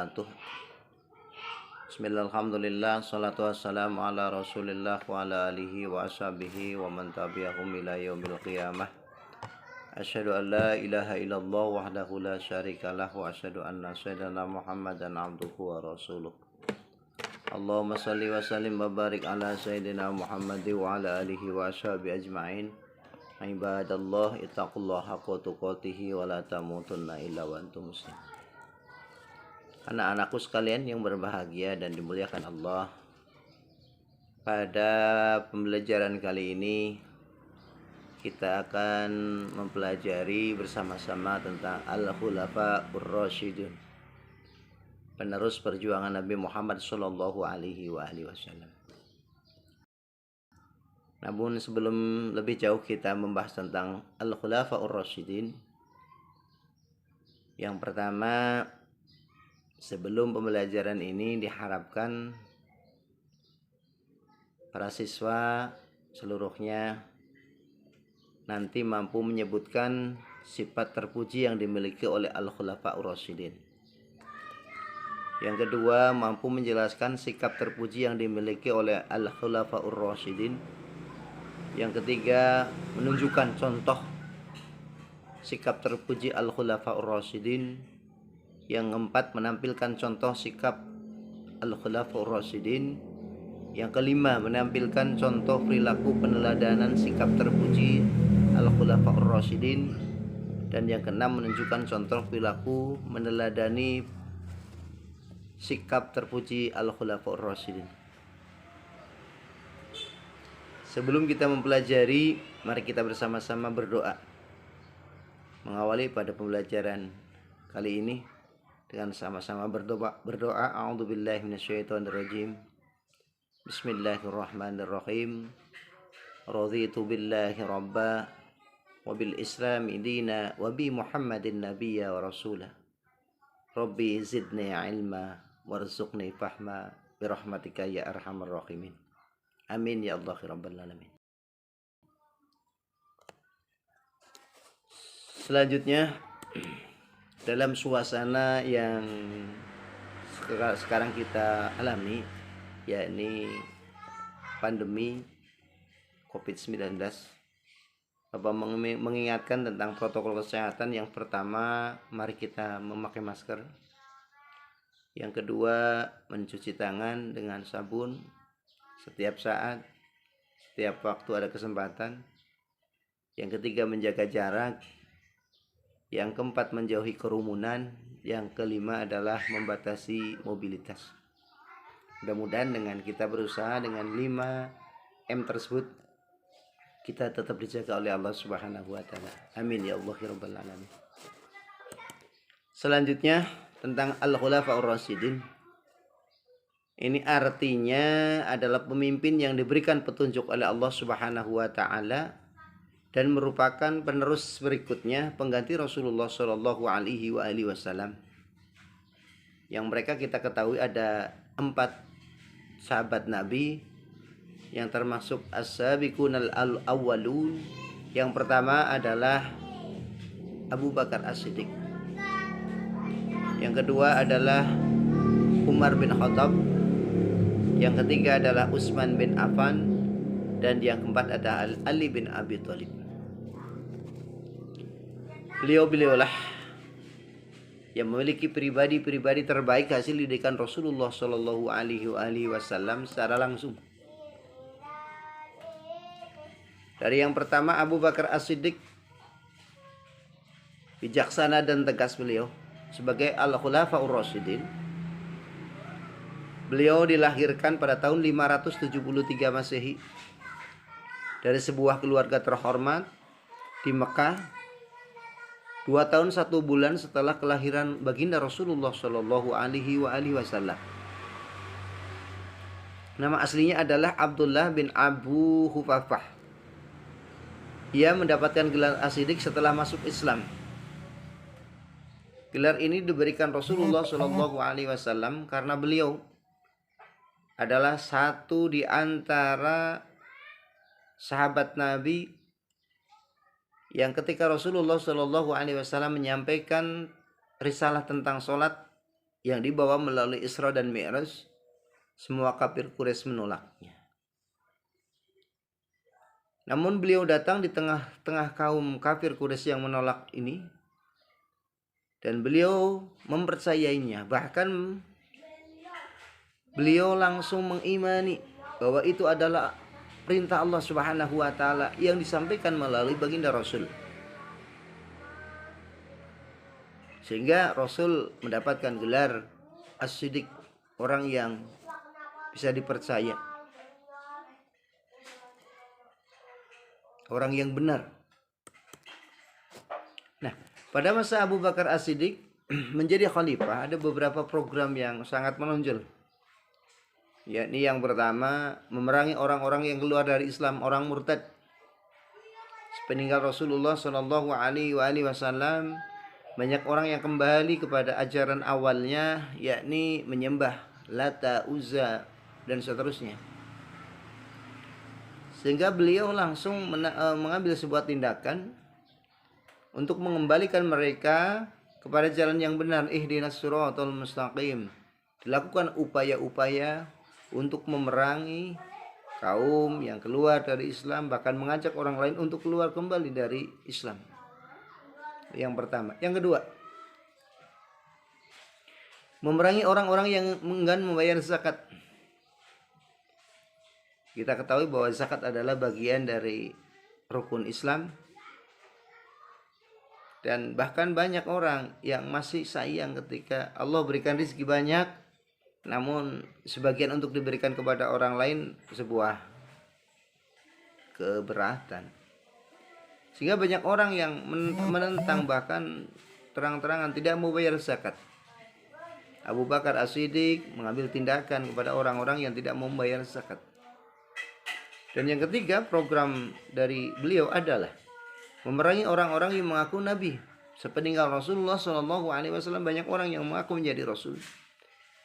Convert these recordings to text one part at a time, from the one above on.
wabarakatuh. Bismillahirrahmanirrahim. Salatu wassalamu ala Rasulillah wa ala alihi wa ashabihi wa man tabi'ahum ila yaumil qiyamah. Asyhadu an la ilaha illallah wahdahu la syarikalah wa asyhadu anna sayyidana Muhammadan abduhu wa rasuluh. Allahumma salli wa sallim wa barik ala sayyidina Muhammad wa ala alihi wa ashabihi ajma'in. Ibadallah ittaqullaha haqqa tuqatih wa la tamutunna illa wa antum muslimun. Anak-anakku sekalian yang berbahagia dan dimuliakan Allah, pada pembelajaran kali ini kita akan mempelajari bersama-sama tentang Al-Khulafaur Rasyidun, penerus perjuangan Nabi Muhammad sallallahu alaihi wasallam. Namun sebelum lebih jauh kita membahas tentang Al-Khulafaur Rasyidin, yang pertama, sebelum pembelajaran ini diharapkan para siswa seluruhnya nanti mampu menyebutkan sifat terpuji yang dimiliki oleh Al-Khulafaur Rasyidin. Yang kedua, mampu menjelaskan sikap terpuji yang dimiliki oleh Al-Khulafaur Rasyidin. Yang ketiga, menunjukkan contoh sikap terpuji Al-Khulafaur Rasyidin. Yang keempat, menampilkan contoh sikap Al-Khulafaur Rasyidin. Yang kelima, menampilkan contoh perilaku peneladanan sikap terpuji Al-Khulafaur Rasyidin. Dan yang keenam, menunjukkan contoh perilaku meneladani sikap terpuji Al-Khulafaur Rasyidin. Sebelum kita mempelajari, mari kita bersama-sama berdoa mengawali pada pembelajaran kali ini dengan sama-sama berdoa. A'udzubillahi minasyaitonirrajim. Bismillahirrahmanirrahim. Raditu billahi rabba wa bil islami dina wa bi Muhammadin nabiyya wa rasulah. Rabbi zidni ilma warzuqni fahma birahmatika ya arhamar rahimin. Amin ya Allah rabbal alamin. Selanjutnya, dalam suasana yang sekarang kita alami, yakni pandemi COVID-19, Bapak mengingatkan tentang protokol kesehatan. Yang pertama, mari kita memakai masker. Yang kedua, mencuci tangan dengan sabun setiap saat, setiap waktu ada kesempatan. Yang ketiga, menjaga jarak. Yang keempat, menjauhi kerumunan. Yang kelima adalah membatasi mobilitas. Mudah-mudahan dengan kita berusaha dengan 5M tersebut, kita tetap dijaga oleh Allah Subhanahu wa taala. Amin ya Allah ya rabbal alamin. Selanjutnya tentang Al-Khulafaur Rasyidin. Ini artinya adalah pemimpin yang diberikan petunjuk oleh Allah Subhanahu wa taala dan merupakan penerus berikutnya, pengganti Rasulullah Shallallahu alaihi wasallam. Yang mereka kita ketahui ada 4 sahabat Nabi yang termasuk as-sabiqunal awwalun. Yang pertama adalah Abu Bakar As-Siddiq. Yang kedua adalah Umar bin Khattab. Yang ketiga adalah Utsman bin Affan. Dan yang keempat adalah Ali bin Abi Thalib. Beliau-beliaulah yang memiliki pribadi-pribadi terbaik hasil didikan Rasulullah Shallallahu alaihi wasallam secara langsung. Dari yang pertama, Abu Bakar As-Siddiq, bijaksana dan tegas beliau sebagai Al-Khulafaur Rasyidin. Beliau dilahirkan pada tahun 573 Masehi dari sebuah keluarga terhormat di Mekah, 2 tahun 1 bulan setelah kelahiran baginda Rasulullah Shallallahu alaihi wasallam. Nama aslinya adalah Abdullah bin Abu Hufafah. Ia mendapatkan gelar As-Siddiq setelah masuk Islam. Gelar ini diberikan Rasulullah Shallallahu alaihi wasallam karena beliau adalah satu di antara sahabat Nabi yang ketika Rasulullah Shallallahu alaihi wasallam menyampaikan risalah tentang sholat, yang dibawa melalui Isra dan Mi'raj, semua kafir Quraisy menolaknya. Namun beliau datang di tengah-tengah kaum kafir Quraisy yang menolak ini, dan beliau mempercayainya. Bahkan beliau langsung mengimani bahwa itu adalah perintah Allah Subhanahu wa taala yang disampaikan melalui baginda Rasul. Sehingga Rasul mendapatkan gelar As-Siddiq, orang yang bisa dipercaya, orang yang benar. Nah, pada masa Abu Bakar As-Siddiq menjadi khalifah, ada beberapa program yang sangat menonjol. Yakni yang pertama, memerangi orang-orang yang keluar dari Islam, orang murtad. Sepeninggal Rasulullah Shallallahu Alaihi Wasallam, banyak orang yang kembali kepada ajaran awalnya, yakni menyembah Lata, Uzza, dan seterusnya. Sehingga beliau langsung mengambil sebuah tindakan untuk mengembalikan mereka kepada jalan yang benar, ihdinas siratal mustaqim. Dilakukan upaya-upaya untuk memerangi kaum yang keluar dari Islam, bahkan mengajak orang lain untuk keluar kembali dari Islam. Yang pertama. Yang kedua, memerangi orang-orang yang enggan membayar zakat. Kita ketahui bahwa zakat adalah bagian dari rukun Islam, dan bahkan banyak orang yang masih sayang ketika Allah berikan rezeki banyak, namun sebagian untuk diberikan kepada orang lain sebuah keberatan. Sehingga banyak orang yang menentang, bahkan terang-terangan tidak mau bayar zakat. Abu Bakar As-Siddiq mengambil tindakan kepada orang-orang yang tidak mau bayar zakat. Dan yang ketiga, program dari beliau adalah memerangi orang-orang yang mengaku nabi. Sepeninggal Rasulullah SAW, banyak orang yang mengaku menjadi Rasul,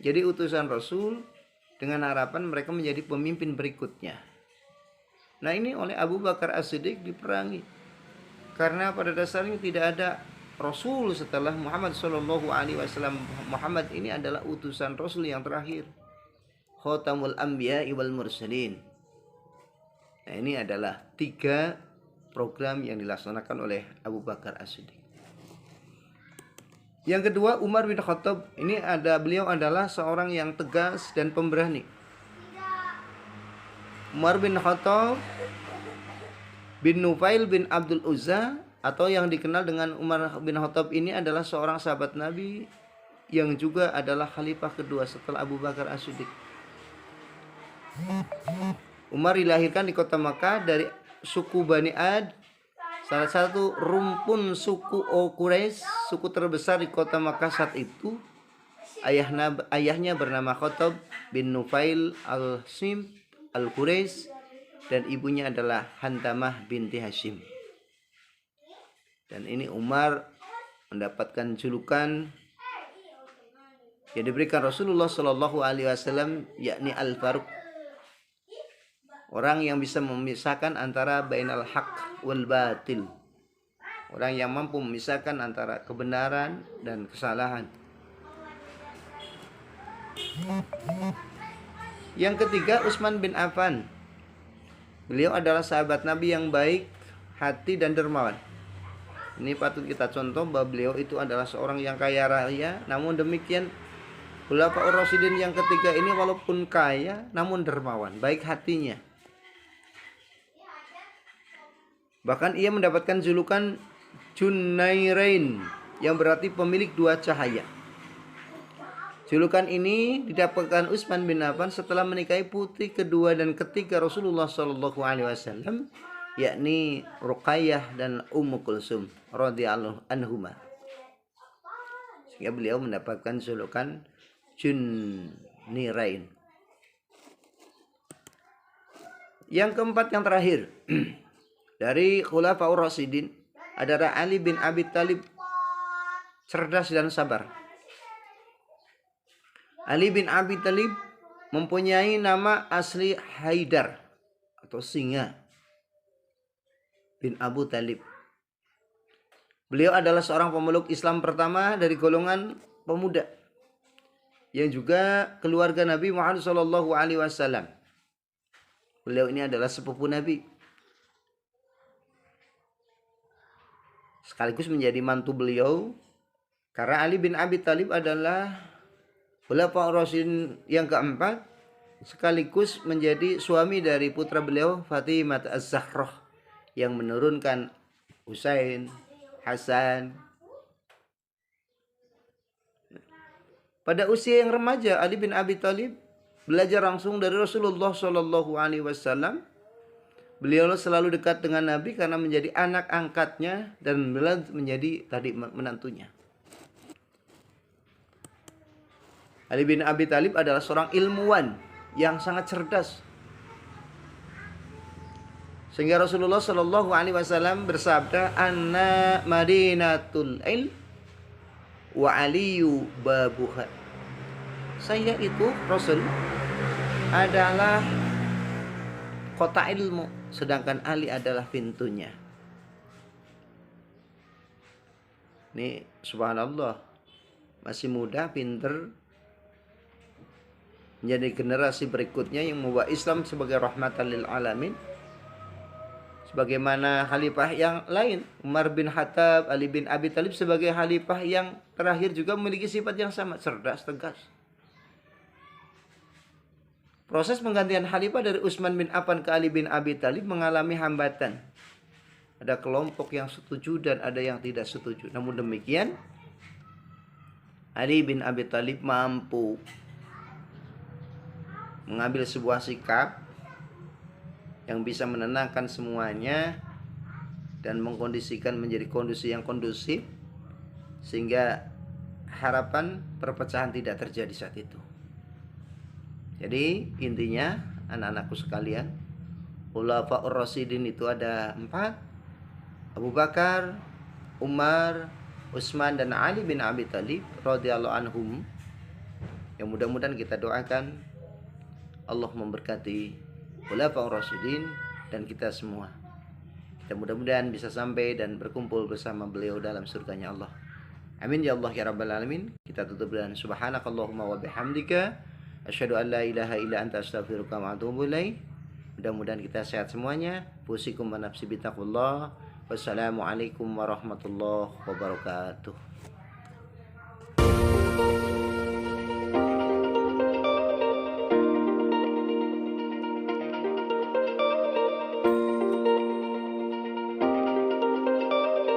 jadi utusan Rasul, dengan harapan mereka menjadi pemimpin berikutnya. Nah, ini oleh Abu Bakar As-Siddiq diperangi. Karena pada dasarnya tidak ada Rasul setelah Muhammad Sallallahu Alaihi Wasallam. Muhammad ini adalah utusan Rasul yang terakhir, Khatamul Anbiya wal Mursalin. Nah, ini adalah 3 program yang dilaksanakan oleh Abu Bakar As-Siddiq. Yang kedua, Umar bin Khattab. Ini beliau adalah seorang yang tegas dan pemberani. Umar bin Khattab bin Nufail bin Abdul Uzza, atau yang dikenal dengan Umar bin Khattab ini, adalah seorang sahabat Nabi yang juga adalah khalifah kedua setelah Abu Bakar As-Siddiq. Umar dilahirkan di kota Makkah dari suku Bani Ad, salah satu rumpun suku Quraisy, suku terbesar di kota Makkah saat itu. Ayahnya bernama Khattab bin Nufail al-Sim al-Quraisy, dan ibunya adalah Hantamah binti Hashim. Dan ini Umar mendapatkan julukan yang diberikan Rasulullah Shallallahu Alaihi Wasallam, yakni Al-Faruq, orang yang bisa memisahkan antara bainal haq wal batil, orang yang mampu memisahkan antara kebenaran dan kesalahan. Yang ketiga, Utsman bin Affan. Beliau adalah sahabat Nabi yang baik hati dan dermawan. Ini patut kita contoh bahwa beliau itu adalah seorang yang kaya raya, namun demikian Khulafaur Rasyidin yang ketiga ini walaupun kaya namun dermawan, baik hatinya. Bahkan ia mendapatkan julukan Junairain, yang berarti pemilik 2 cahaya. Julukan ini didapatkan Utsman bin Affan setelah menikahi putri kedua dan ketiga Rasulullah Shallallahu Alaihi Wasallam, yakni Ruqayyah dan Ummu Kulsum radhiyallahu anhuma. Sehingga beliau mendapatkan julukan Junairain. Yang keempat, yang terakhir dari Khulafaur Rasyidin adalah Ali bin Abi Thalib, cerdas dan sabar. Ali bin Abi Thalib mempunyai nama asli Haidar atau Singa bin Abu Thalib. Beliau adalah seorang pemeluk Islam pertama dari golongan pemuda. yang juga keluarga Nabi Muhammad SAW. Beliau ini adalah sepupu Nabi, sekaligus menjadi mantu beliau, karena Ali bin Abi Thalib adalah Khulafaur Rasyidin yang keempat, sekaligus menjadi suami dari putra beliau Fatimah Az-Zahrah yang menurunkan Husain, Hasan. Pada usia yang remaja, Ali bin Abi Thalib belajar langsung dari Rasulullah SAW. Beliau selalu dekat dengan Nabi karena menjadi anak angkatnya dan beliau menjadi tadi menantunya. Ali bin Abi Thalib adalah seorang ilmuwan yang sangat cerdas, sehingga Rasulullah SAW bersabda, "Anna Madinatul Ilm wa Aliyu babuha." Saya itu, Rasul, adalah kota ilmu, sedangkan Ali adalah pintunya. Ini subhanallah, masih muda, pinter, menjadi generasi berikutnya yang membawa Islam sebagai rahmatan lil alamin. Sebagaimana khalifah yang lain, Umar bin Khattab, Ali bin Abi Thalib sebagai khalifah yang terakhir juga memiliki sifat yang sama, cerdas, tegas. Proses penggantian khalifah dari Utsman bin Affan ke Ali bin Abi Thalib mengalami hambatan. Ada kelompok yang setuju dan ada yang tidak setuju. Namun demikian, Ali bin Abi Thalib mampu mengambil sebuah sikap yang bisa menenangkan semuanya dan mengkondisikan menjadi kondisi yang kondusif, sehingga harapan perpecahan tidak terjadi saat itu. Jadi intinya, anak-anakku sekalian, Khulafaur Rasyidin itu ada 4: Abu Bakar, Umar, Utsman, dan Ali bin Abi Thalib radhiyallahu anhum. Yang mudah-mudahan kita doakan Allah memberkati Khulafaur Rasyidin dan kita semua. Kita mudah-mudahan bisa sampai dan berkumpul bersama beliau dalam surganya Allah. Amin ya Allah ya rabbal alamin. Kita tutup dengan subhanakallahumma wa bihamdika asyhadu an la ilaha illa anta astaghfiruka wa atubu ilaik. Mudah-mudahan kita sehat semuanya. Fusikum wa nafsi bitaqullah. Wassalamualaikum warahmatullahi wabarakatuh.